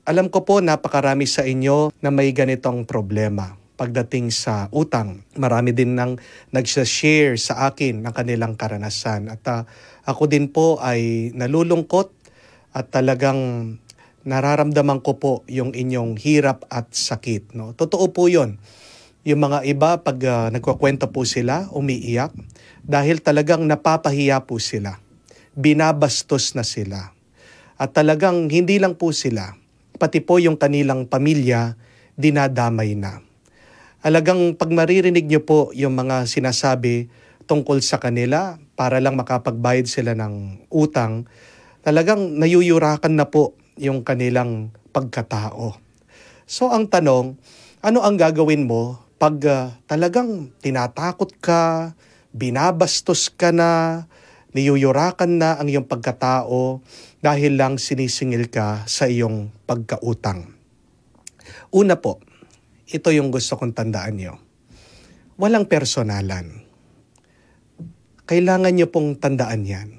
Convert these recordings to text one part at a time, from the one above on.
Alam ko po napakarami sa inyo na may ganitong problema pagdating sa utang. Marami din nang nag-share sa akin ng kanilang karanasan. At ako din po ay nalulungkot at talagang nararamdaman ko po yung inyong hirap at sakit. No? Totoo po yun. Yung mga iba pag nagkukwento po sila, umiiyak dahil talagang napapahiya po sila. Binabastos na sila. At talagang hindi lang po sila, pati po yung kanilang pamilya, dinadamay na. Alagang pag maririnig niyo po yung mga sinasabi tungkol sa kanila para lang makapagbayad sila ng utang, talagang nayuyurakan na po yung kanilang pagkatao. So ang tanong, ano ang gagawin mo pag talagang tinatakot ka, binabastos ka na, niyuyurakan na ang iyong pagkatao dahil lang sinisingil ka sa iyong pagkautang? Una po, ito yung gusto kong tandaan nyo. Walang personalan. Kailangan nyo pong tandaan yan.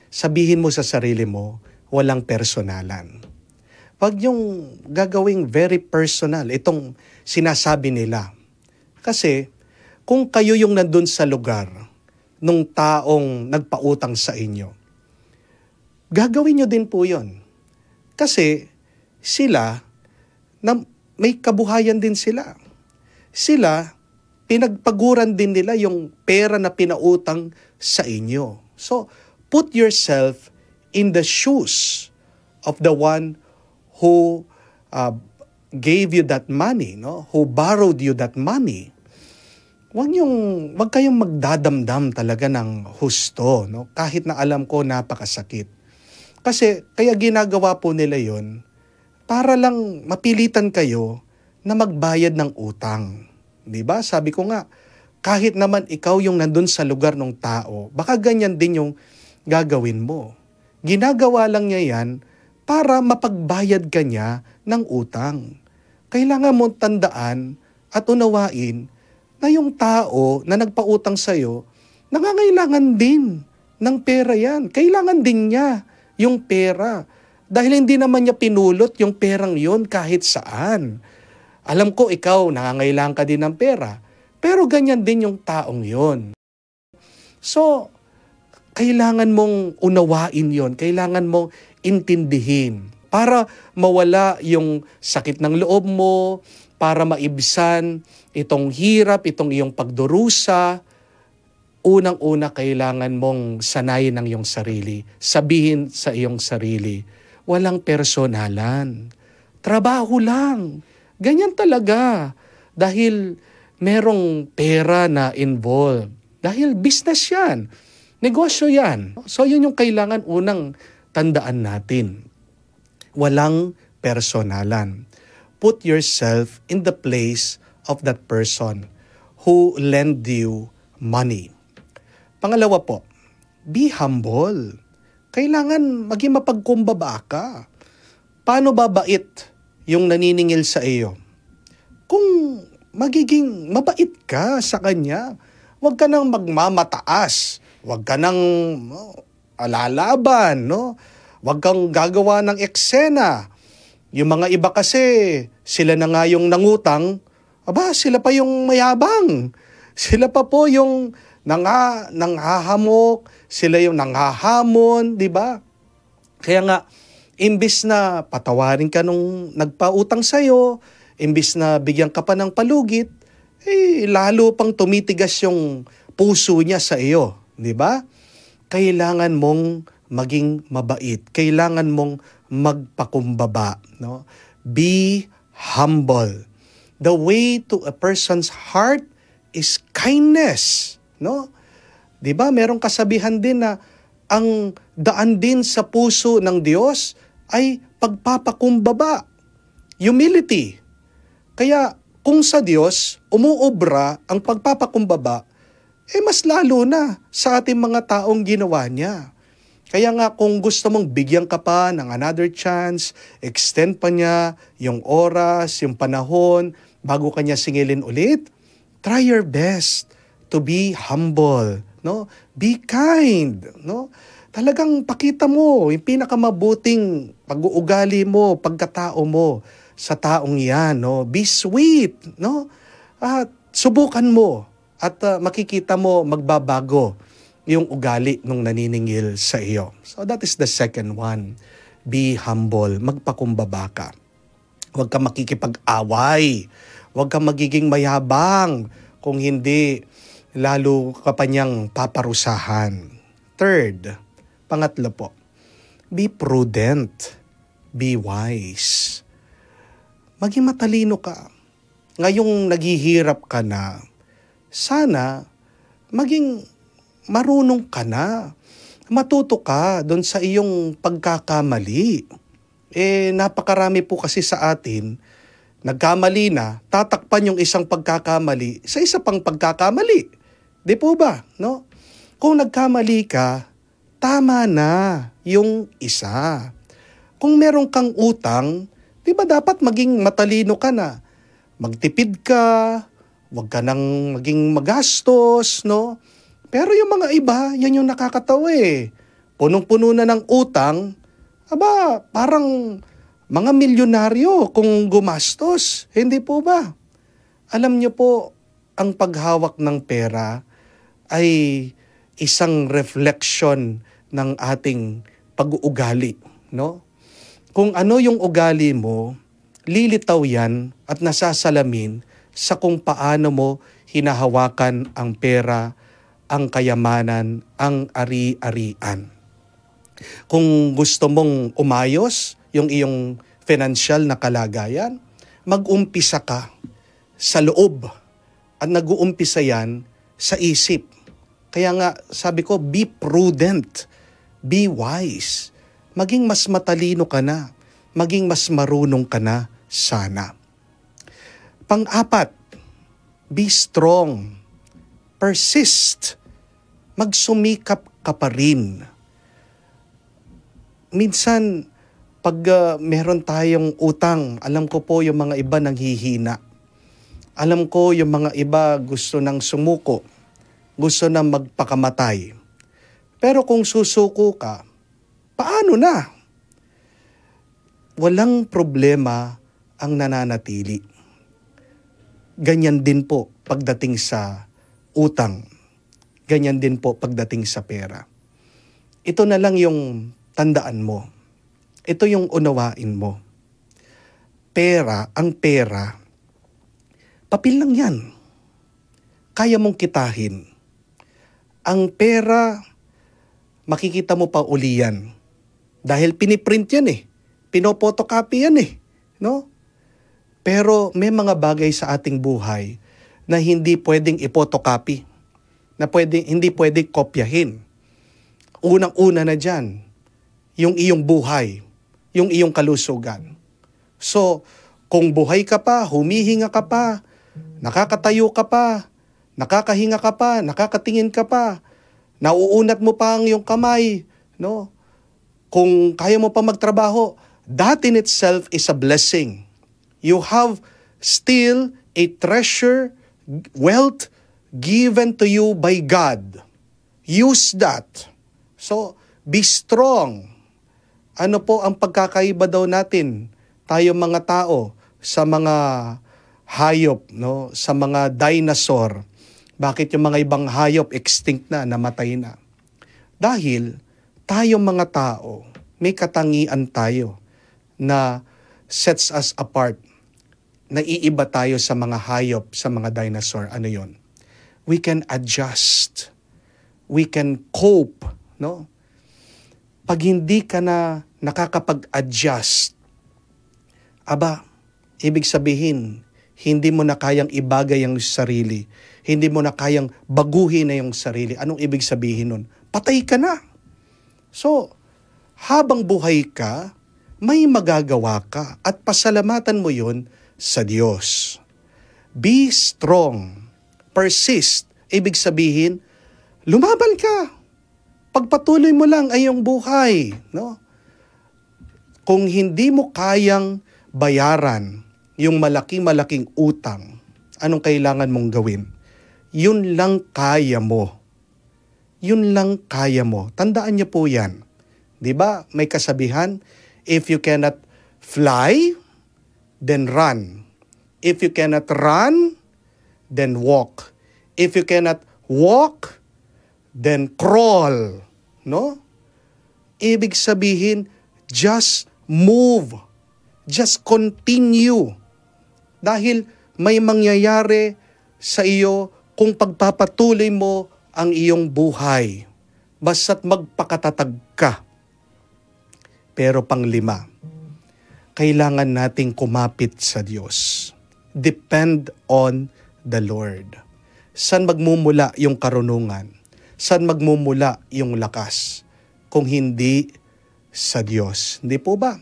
Sabihin mo sa sarili mo, walang personalan. Huwag yung gagawing very personal, itong sinasabi nila. Kasi kung kayo yung nandun sa lugar nung taong nagpautang sa inyo, gagawin nyo din po yun. Kasi sila, may kabuhayan din sila. Sila, pinagpaguran din nila yung pera na pinautang sa inyo. So, put yourself in the shoes of the one who gave you that money, no? Who borrowed you that money. Wag kayong magdadamdam talaga ng husto, no? Kahit na alam ko napakasakit. Kasi kaya ginagawa po nila yon para lang mapilitan kayo na magbayad ng utang. 'Di ba? Sabi ko nga, kahit naman ikaw yung nandun sa lugar ng tao, baka ganyan din yung gagawin mo. Ginagawa lang niya yan para mapagbayad ka niya ng utang. Kailangan mo tandaan at unawain na yung tao na nagpautang sa'yo, nangangailangan din ng pera yan. Kailangan din niya yung pera. Dahil hindi naman niya pinulot yung perang yun kahit saan. Alam ko ikaw, nangangailangan ka din ng pera. Pero ganyan din yung taong yun. So, kailangan mong unawain yon, kailangan mong intindihin para mawala yung sakit ng loob mo, para maibsan itong hirap, itong iyong pagdurusa. Unang-una kailangan mong sanayin ang iyong sarili. Sabihin sa iyong sarili, walang personalan. Trabaho lang. Ganyan talaga. Dahil merong pera na involved. Dahil business yan. Negosyo yan. So yun yung kailangan unang tandaan natin. Walang personalan. Put yourself in the place of that person who lend you money. Pangalawa po, be humble. Kailangan maging mapagkumbaba ka. Paano babait yung naniningil sa iyo? Kung magiging mabait ka sa kanya, huwag ka nang magmamataas. Huwag ka nang alalaban, no? Huwag kang gagawa ng eksena. Yung mga iba kasi, sila na nga yung nangutang, sila pa yung mayabang. Sila pa po yung nanghahamok, sila yung nanghahamon, di ba? Kaya nga, imbis na patawarin ka nung nagpautang sa'yo, imbis na bigyan ka pa ng palugit, lalo pang tumitigas yung puso niya sa iyo. Di ba? Kailangan mong maging mabait. Kailangan mong magpakumbaba. No? Be humble. The way to a person's heart is kindness. No? Di ba? Merong kasabihan din na ang daan din sa puso ng Diyos ay pagpapakumbaba. Humility. Kaya kung sa Diyos umuobra ang pagpapakumbaba, mas lalo na sa ating mga taong ginawa niya. Kaya nga kung gusto mong bigyan ka pa ng another chance, extend pa niya yung oras, yung panahon, bago kanya singilin ulit, try your best to be humble, no? Be kind, no? Talagang pakita mo yung pinakamabuting pag-uugali mo, pagkatao mo sa taong yan, no? Be sweet, no? At subukan mo at makikita mo magbabago yung ugali nung naniningil sa iyo. So that is the second one. Be humble, magpakumbaba ka. Huwag kang makikipag-away. Huwag kang magiging mayabang. Kung hindi, lalo ka pa niyang paparusahan. Third, pangatlo po, be prudent. Be wise. Maging matalino ka. Ngayong naghihirap ka na, sana maging marunong ka na. Matuto ka doon sa iyong pagkakamali. Napakarami po kasi sa atin, nagkamali na, tatakpan yung isang pagkakamali sa isa pang pagkakamali. Di po ba? No? Kung nagkamali ka, tama na yung isa. Kung meron kang utang, di ba dapat maging matalino ka na? Magtipid ka, wag ka nang maging magastos, no? Pero yung mga iba, yan yung nakakatawa eh. Punong-puno na ng utang, parang mga milyonaryo kung gumastos. Hindi po ba? Alam niyo po, ang paghawak ng pera ay isang reflection ng ating pag-uugali, no? Kung ano yung ugali mo, lilitaw yan at nasasalamin sa kung paano mo hinahawakan ang pera, ang kayamanan, ang ari-arian. Kung gusto mong umayos yung iyong financial na kalagayan, mag-umpisa ka sa loob at nag-uumpisa yan sa isip. Kaya nga sabi ko, be prudent, be wise. Maging mas matalino ka na, maging mas marunong ka na sana. Pang-apat, be strong, persist, magsumikap ka pa rin. Minsan, pag meron tayong utang, alam ko po yung mga iba nanghihina. Alam ko yung mga iba gusto nang sumuko, gusto nang magpakamatay. Pero kung susuko ka, paano na? Walang problema ang nananatili. Ganyan din po pagdating sa utang. Ganyan din po pagdating sa pera. Ito na lang yung tandaan mo. Ito yung unawain mo. Ang pera, papel lang yan. Kaya mong kitahin. Ang pera, makikita mo pa uli yan. Dahil piniprint yan eh. Pinopotocopy yan eh. No? Pero may mga bagay sa ating buhay na hindi pwedeng ipotocopy. Na hindi pwedeng kopyahin. Unang-una na dyan, yung iyong buhay, yung iyong kalusugan. So, kung buhay ka pa, humihinga ka pa, nakakatayo ka pa, nakakahinga ka pa, nakakatingin ka pa, nauunat mo pa ang iyong kamay, no? Kung kaya mo pa magtrabaho, that in itself is a blessing. You have still a treasure, wealth given to you by God. Use that. So, be strong. Ano po ang pagkakaiba daw natin, tayo mga tao, sa mga hayop, no? Sa mga dinosaur? Bakit yung mga ibang hayop extinct na, namatay na? Dahil tayo mga tao, may katangian tayo na sets us apart. Naiiba tayo sa mga hayop, sa mga dinosaur. Ano yon? We can adjust. We can cope, no? Pag hindi ka na nakakapag-adjust, ibig sabihin, hindi mo na kayang ibagay ang sarili. Hindi mo na kayang baguhin na yung sarili. Anong ibig sabihin nun? Patay ka na. So, habang buhay ka, may magagawa ka at pasalamatan mo yun sa Diyos. Be strong. Persist. Ibig sabihin, lumaban ka. Pagpatuloy mo lang ay iyong buhay, no? Kung hindi mo kayang bayaran yung malaking utang, anong kailangan mong gawin? Yun lang kaya mo. yun lang kaya mo. Tandaan niyo po yan. Di ba? May kasabihan, if you cannot fly, then run. If you cannot run, then walk. If you cannot walk, then crawl. No? Ibig sabihin, just move. Just continue. Dahil may mangyayari sa iyo kung pagpapatuloy mo ang iyong buhay. Basta't magpakatatag ka. Pero panglima, kailangan nating kumapit sa Diyos. Depend on the Lord. Saan magmumula yung karunungan? Saan magmumula yung lakas? Kung hindi sa Diyos. Hindi po ba?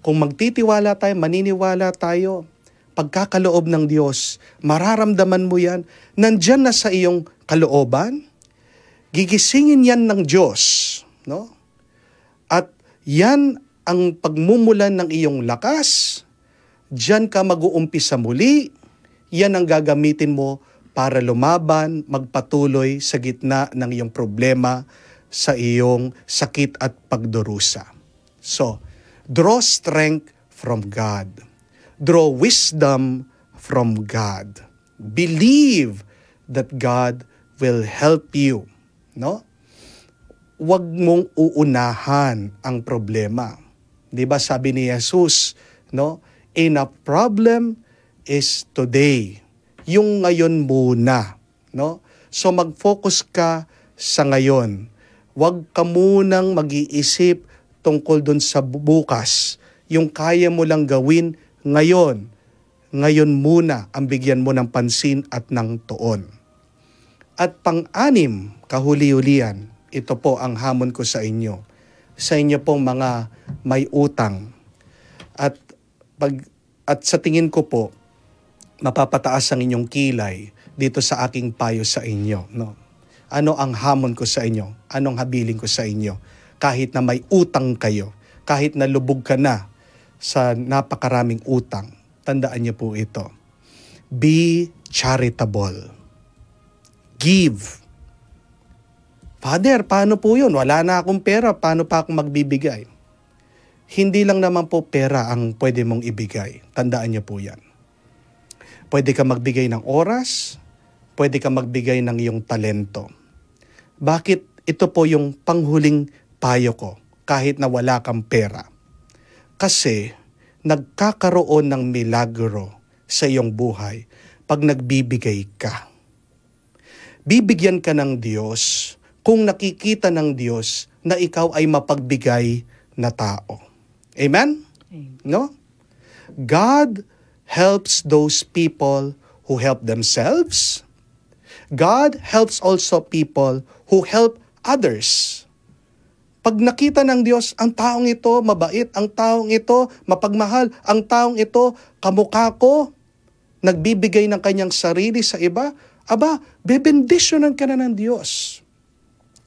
Kung magtitiwala tayo, maniniwala tayo, pagkakaloob ng Diyos, mararamdaman mo yan, nandyan na sa iyong kalooban, gigisingin yan ng Diyos, no? At yan ang pagmumulan ng iyong lakas, diyan ka mag-uumpisa muli, yan ang gagamitin mo para lumaban, magpatuloy sa gitna ng iyong problema, sa iyong sakit at pagdurusa. So, draw strength from God. Draw wisdom from God. Believe that God will help you. No? Huwag mong uunahan ang problema. 'Di ba sabi ni Jesus, no? Enough problem is today. Yung ngayon muna, no? So mag-focus ka sa ngayon. Huwag ka munang mag-iisip tungkol dun sa bukas. Yung kaya mo lang gawin ngayon. Ngayon muna ang bigyan mo ng pansin at ng tuon. At pang-anim, kahuli-hulian, ito po ang hamon ko sa inyo. Sa inyo pong mga may utang. At sa tingin ko po, mapapataas ang inyong kilay dito sa aking payo sa inyo. No? Ano ang hamon ko sa inyo? Anong habiling ko sa inyo? Kahit na may utang kayo, kahit na lubog ka na sa napakaraming utang, tandaan niyo po ito. Be charitable. Give. Father, paano po yun? Wala na akong pera, paano pa akong magbibigay? Hindi lang naman po pera ang pwede mong ibigay. Tandaan niyo po yan. Pwede ka magbigay ng oras, pwede ka magbigay ng iyong talento. Bakit ito po yung panghuling payo ko kahit na wala kang pera? Kasi nagkakaroon ng milagro sa iyong buhay pag nagbibigay ka. Bibigyan ka ng Diyos kung nakikita ng Diyos na ikaw ay mapagbigay na tao. Amen? No? God helps those people who help themselves. God helps also people who help others. Pag nakita ng Diyos, ang taong ito mabait, ang taong ito mapagmahal, ang taong ito kamukha ko, nagbibigay ng kanyang sarili sa iba, aba, bebendisyonan ka na ng Diyos.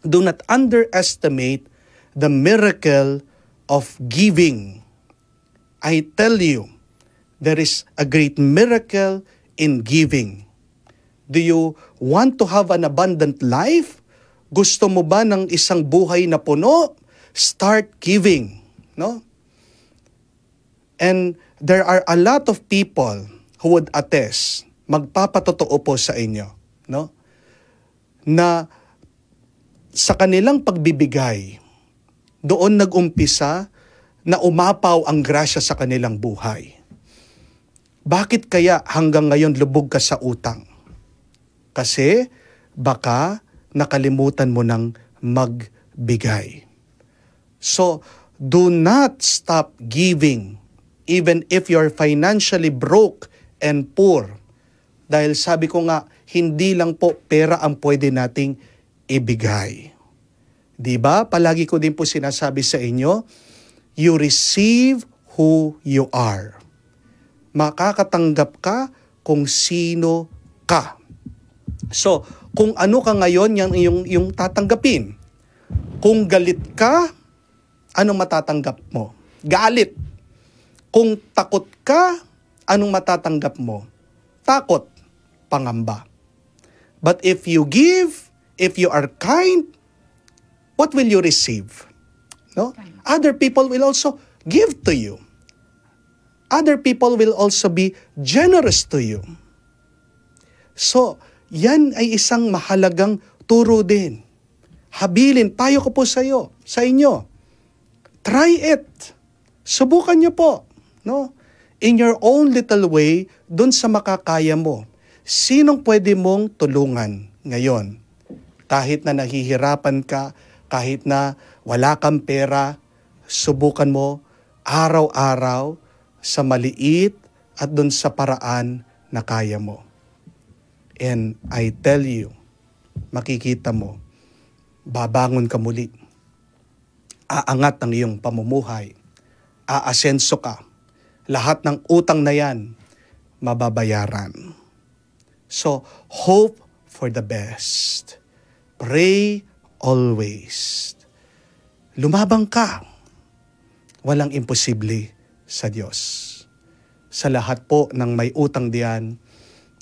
Do not underestimate the miracle of giving. I tell you, there is a great miracle in giving. Do you want to have an abundant life? Gusto mo ba ng isang buhay na puno? Start giving, no? And there are a lot of people who would attest, magpapatotoo po sa inyo, no? Na sa kanilang pagbibigay, doon nag-umpisa na umapaw ang grasya sa kanilang buhay. Bakit kaya hanggang ngayon lubog ka sa utang? Kasi baka nakalimutan mo ng magbigay. So, do not stop giving even if you're financially broke and poor. Dahil sabi ko nga, hindi lang po pera ang pwede nating ibigay. Diba? Palagi ko din po sinasabi sa inyo, you receive who you are. Makakatanggap ka kung sino ka. So, kung ano ka ngayon, yung tatanggapin. Kung galit ka, anong matatanggap mo? Galit. Kung takot ka, anong matatanggap mo? Takot, pangamba. But if you give, If you are kind, what will you receive? No? Other people will also give to you. Other people will also be generous to you. So, yan ay isang mahalagang turo din. Habilin, payo ko po sa inyo. Try it. Subukan niyo po. No? In your own little way, dun sa makakaya mo. Sinong pwede mong tulungan ngayon? Kahit na nahihirapan ka, kahit na wala kang pera, subukan mo araw-araw sa maliit at dun sa paraan na kaya mo. And I tell you, makikita mo, babangon ka muli. Aangat ang iyong pamumuhay. Aasenso ka. Lahat ng utang na yan, mababayaran. So, hope for the best. Pray always. Lumabang ka. Walang imposible sa Diyos. Sa lahat po ng may utang diyan,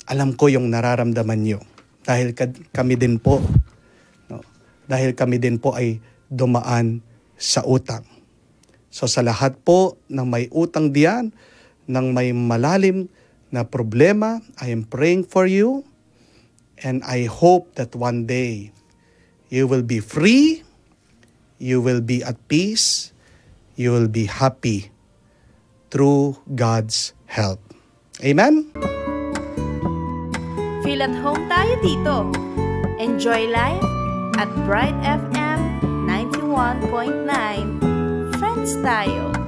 alam ko yung nararamdaman nyo. Dahil kami din po, no? Dahil kami din po ay dumaan sa utang. So sa lahat po ng may utang diyan, ng may malalim na problema, I am praying for you. And I hope that one day, you will be free, you will be at peace, you will be happy through God's help. Amen? Feel at home tayo dito. Enjoy life at Bright FM 91.9. Friends tayo.